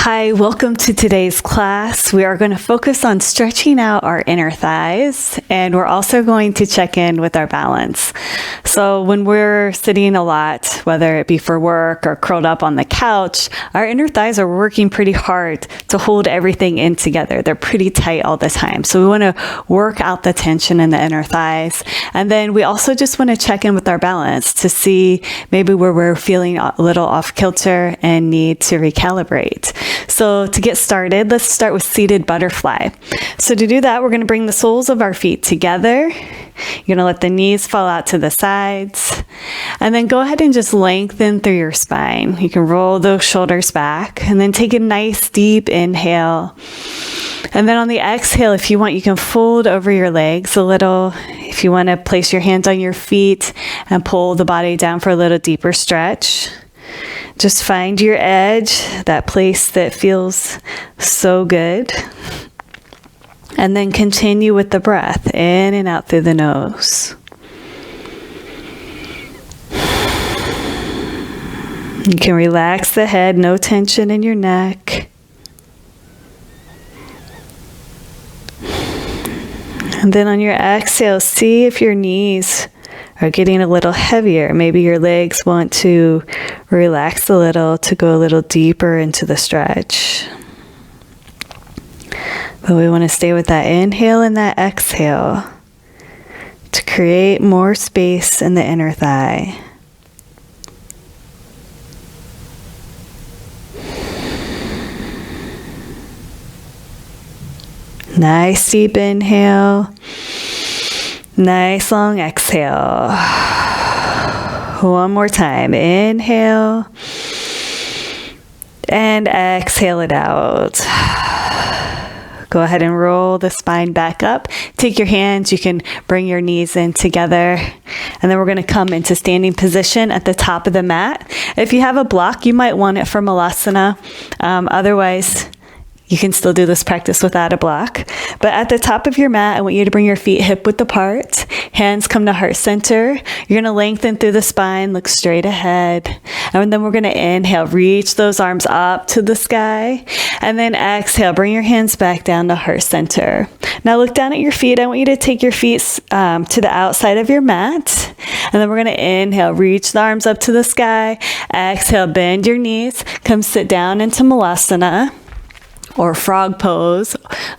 Hi, welcome to today's class. We are going to focus on stretching out our inner thighs, and we're also going to check in with our balance. So when we're sitting a lot, whether it be for work or curled up on the couch, our inner thighs are working pretty hard to hold everything in together. They're pretty tight all the time. So we want to work out the tension in the inner thighs. And then we also just want to check in with our balance to see maybe where we're feeling a little off kilter and need to recalibrate. So to get started, let's start with seated butterfly. So to do that, we're going to bring the soles of our feet together. You're going to let the knees fall out to the sides. And then go ahead and just lengthen through your spine. You can roll those shoulders back and then take a nice deep inhale. And then on the exhale, if you want, you can fold over your legs a little. If you want to place your hands on your feet and pull the body down for a little deeper stretch. Just find your edge, that place that feels so good. And then continue with the breath in and out through the nose. You can relax the head, no tension in your neck. And then on your exhale, see if your knees are getting a little heavier. Maybe your legs want to relax a little to go a little deeper into the stretch. But we want to stay with that inhale and that exhale to create more space in the inner thigh. Nice deep inhale. Nice long exhale. One more time. Inhale. And exhale it out. Go ahead and roll the spine back up. Take your hands. You can bring your knees in together. And then we're going to come into standing position at the top of the mat. If you have a block, you might want it for Malasana. Otherwise, you can still do this practice without a block. But at the top of your mat, I want you to bring your feet hip width apart. Hands come to heart center. You're going to lengthen through the spine, look straight ahead. And then we're going to inhale, reach those arms up to the sky. And then exhale, bring your hands back down to heart center. Now look down at your feet. I want you to take your feet to the outside of your mat. And then we're going to inhale, reach the arms up to the sky. Exhale, bend your knees. Come sit down into Malasana, or frog pose,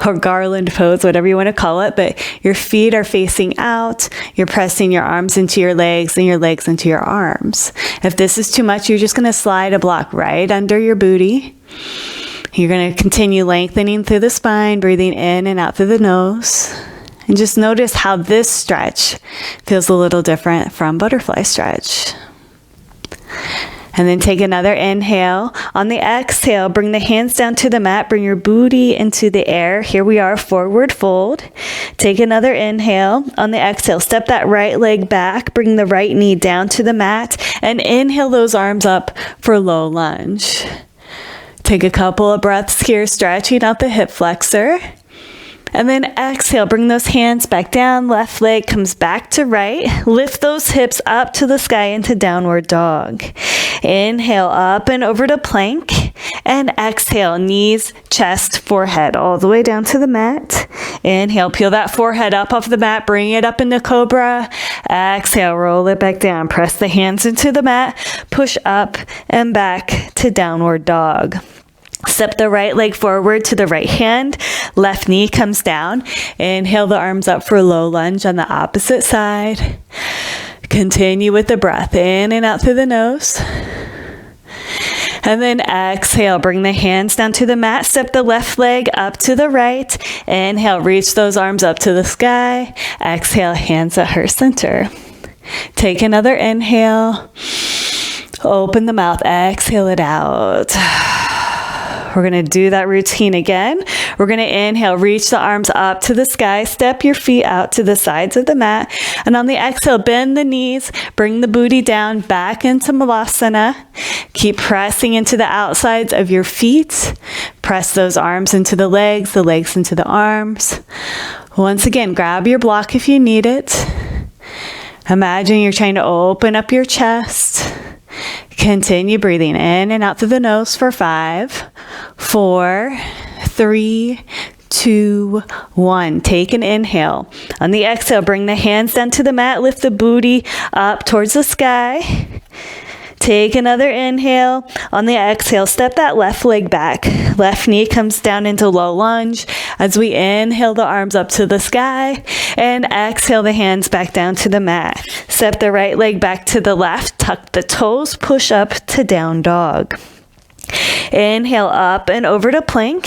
or garland pose, whatever you want to call it, but your feet are facing out, you're pressing your arms into your legs and your legs into your arms. If this is too much, you're just going to slide a block right under your booty. You're going to continue lengthening through the spine, breathing in and out through the nose. And just notice how this stretch feels a little different from butterfly stretch. And then take another inhale. On the exhale, bring the hands down to the mat. Bring your booty into the air. Here we are, forward fold. Take another inhale. On the exhale, step that right leg back. Bring the right knee down to the mat. And inhale those arms up for low lunge. Take a couple of breaths here, stretching out the hip flexor. And then exhale, bring those hands back down. Left leg comes back to right. Lift those hips up to the sky into downward dog. Inhale up and over to plank. And exhale, knees, chest, forehead, all the way down to the mat. Inhale, peel that forehead up off the mat. Bring it up into cobra. Exhale, roll it back down. Press the hands into the mat. Push up and back to downward dog. Step the right leg forward to the right hand. Left knee comes down. Inhale the arms up for low lunge on the opposite side. Continue with the breath in and out through the nose. And then exhale, bring the hands down to the mat. Step the left leg up to the right. Inhale, reach those arms up to the sky. Exhale, hands at heart center. Take another inhale. Open the mouth. Exhale it out. We're going to do that routine again. We're going to inhale, reach the arms up to the sky, step your feet out to the sides of the mat. And on the exhale, bend the knees, bring the booty down back into Malasana. Keep pressing into the outsides of your feet. Press those arms into the legs into the arms. Once again, grab your block if you need it. Imagine you're trying to open up your chest. Continue breathing in and out through the nose for 5, 4, 3, 2, 1. Take an inhale. On the exhale, bring the hands down to the mat. Lift the booty up towards the sky. Take another inhale. On the exhale, step that left leg back. Left knee comes down into low lunge. As we inhale the arms up to the sky and exhale the hands back down to the mat. Step the right leg back to the left. Tuck the toes. Push up to down dog. Inhale up and over to plank.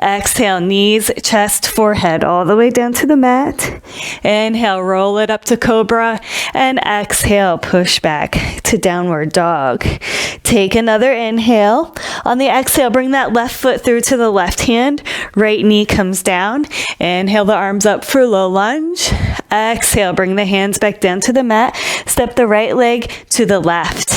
Exhale, knees, chest, forehead, all the way down to the mat. Inhale, roll it up to cobra. And exhale, push back to downward dog. Take another inhale. On the exhale, bring that left foot through to the left hand. Right knee comes down. Inhale the arms up for low lunge. Exhale, bring the hands back down to the mat. Step the right leg to the left.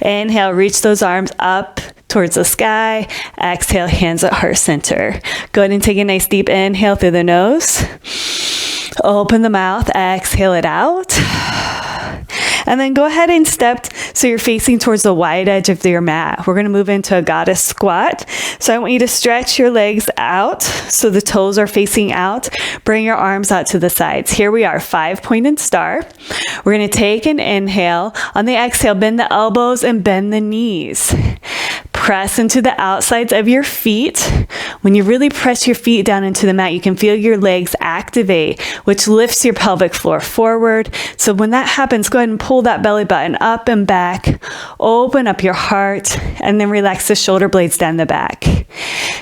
Inhale, reach those arms up towards the sky. Exhale, hands at heart center. Go ahead and take a nice deep inhale through the nose. Open the mouth, exhale it out. And then go ahead and step so you're facing towards the wide edge of your mat. We're going to move into a goddess squat. So I want you to stretch your legs out so the toes are facing out. Bring your arms out to the sides. Here we are, 5-pointed star. We're going to take an inhale. On the exhale, bend the elbows and bend the knees. Press into the outsides of your feet. When you really press your feet down into the mat, you can feel your legs activate, which lifts your pelvic floor forward. So when that happens, go ahead and pull that belly button up and back. Open up your heart, and then relax the shoulder blades down the back.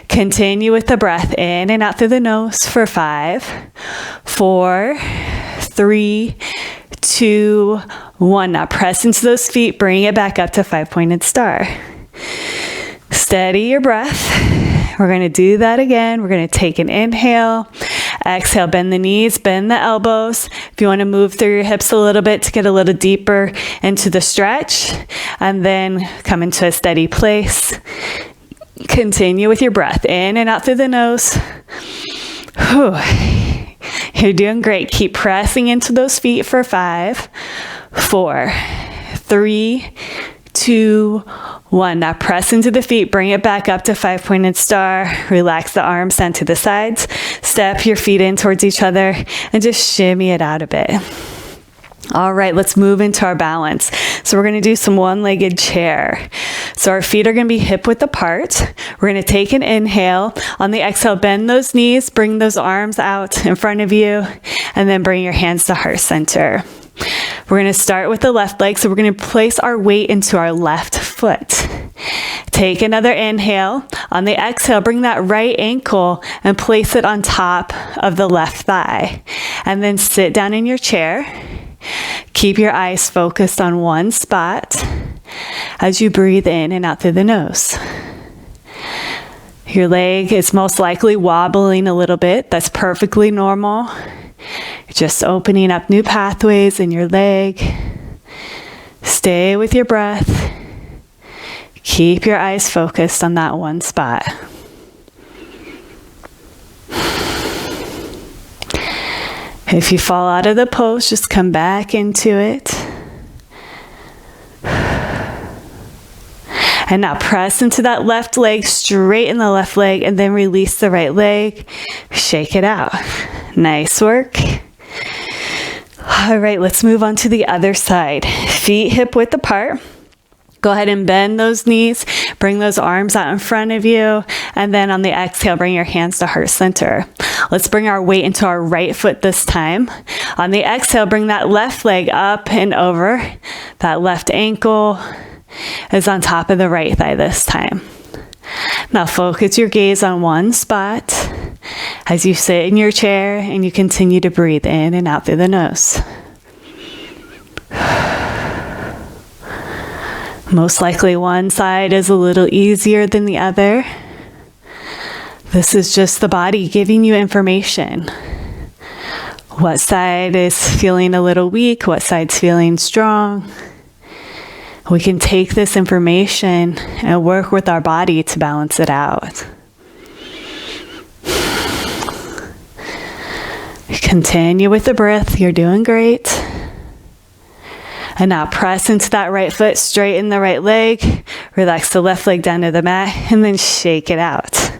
Continue with the breath in and out through the nose for 5, 4, 3, 2, 1. Now press into those feet. Bring it back up to 5-pointed star. Steady your breath. We're going to do that again. We're going to take an inhale. Exhale, bend the knees, bend the elbows. If you want to move through your hips a little bit to get a little deeper into the stretch, and then come into a steady place. Continue with your breath in and out through the nose. Whew. You're doing great. Keep pressing into those feet for 5, 4, 3, 2, 1. Now press into the feet. Bring it back up to 5-pointed star. Relax the arms down to the sides. Step your feet in towards each other and just shimmy it out a bit. All right, let's move into our balance. So we're going to do some one-legged chair. So our feet are going to be hip width apart. We're going to take an inhale. On the exhale, bend those knees, bring those arms out in front of you, and then bring your hands to heart center. We're going to start with the left leg. So we're going to place our weight into our left foot. Take another inhale. On the exhale, bring that right ankle and place it on top of the left thigh. And then sit down in your chair. Keep your eyes focused on one spot as you breathe in and out through the nose. Your leg is most likely wobbling a little bit. That's perfectly normal. Just opening up new pathways in your leg. Stay with your breath. Keep your eyes focused on that one spot. If you fall out of the pose, just come back into it. And now press into that left leg, straighten the left leg, and then release the right leg. Shake it out. Nice work. All right, let's move on to the other side. Feet hip width apart. Go ahead and bend those knees. Bring those arms out in front of you. And then on the exhale, bring your hands to heart center. Let's bring our weight into our right foot this time. On the exhale, bring that left leg up and over. That left ankle is on top of the right thigh this time. Now focus your gaze on one spot as you sit in your chair and you continue to breathe in and out through the nose. Most likely one side is a little easier than the other. This is just the body giving you information. What side is feeling a little weak? What side's feeling strong? We can take this information and work with our body to balance it out. Continue with the breath. You're doing great. And now press into that right foot, straighten the right leg, relax the left leg down to the mat, and then shake it out.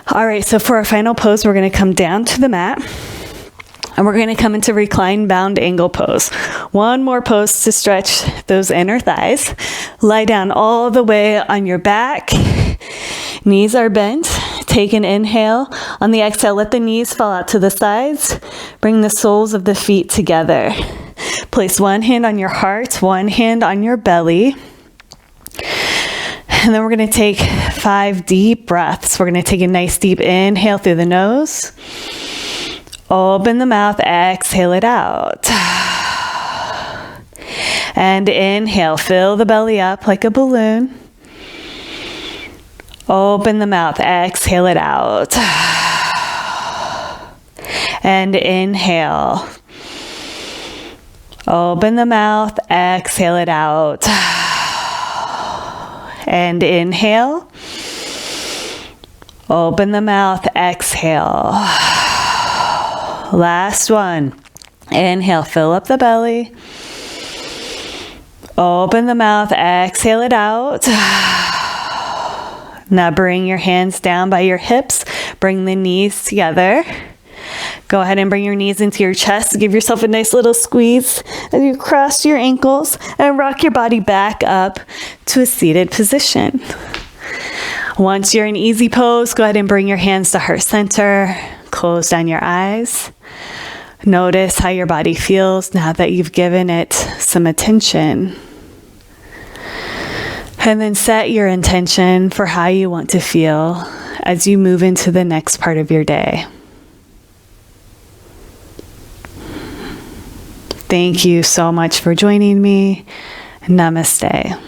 All right, so for our final pose, we're gonna come down to the mat, and we're gonna come into reclined bound angle pose. One more pose to stretch those inner thighs. Lie down all the way on your back. Knees are bent. Take an inhale. On the exhale, let the knees fall out to the sides. Bring the soles of the feet together. Place one hand on your heart, one hand on your belly. And then we're going to take 5 deep breaths. We're going to take a nice deep inhale through the nose. Open the mouth, exhale it out. And inhale, fill the belly up like a balloon. Open the mouth, exhale it out. And inhale. Open the mouth, exhale it out. And inhale. Open the mouth, exhale. Last one. Inhale, fill up the belly. Open the mouth, exhale it out. Now bring your hands down by your hips. Bring the knees together. Go ahead and bring your knees into your chest. Give yourself a nice little squeeze as you cross your ankles and rock your body back up to a seated position. Once you're in easy pose, go ahead and bring your hands to heart center. Close down your eyes. Notice how your body feels now that you've given it some attention. And then set your intention for how you want to feel as you move into the next part of your day. Thank you so much for joining me. Namaste.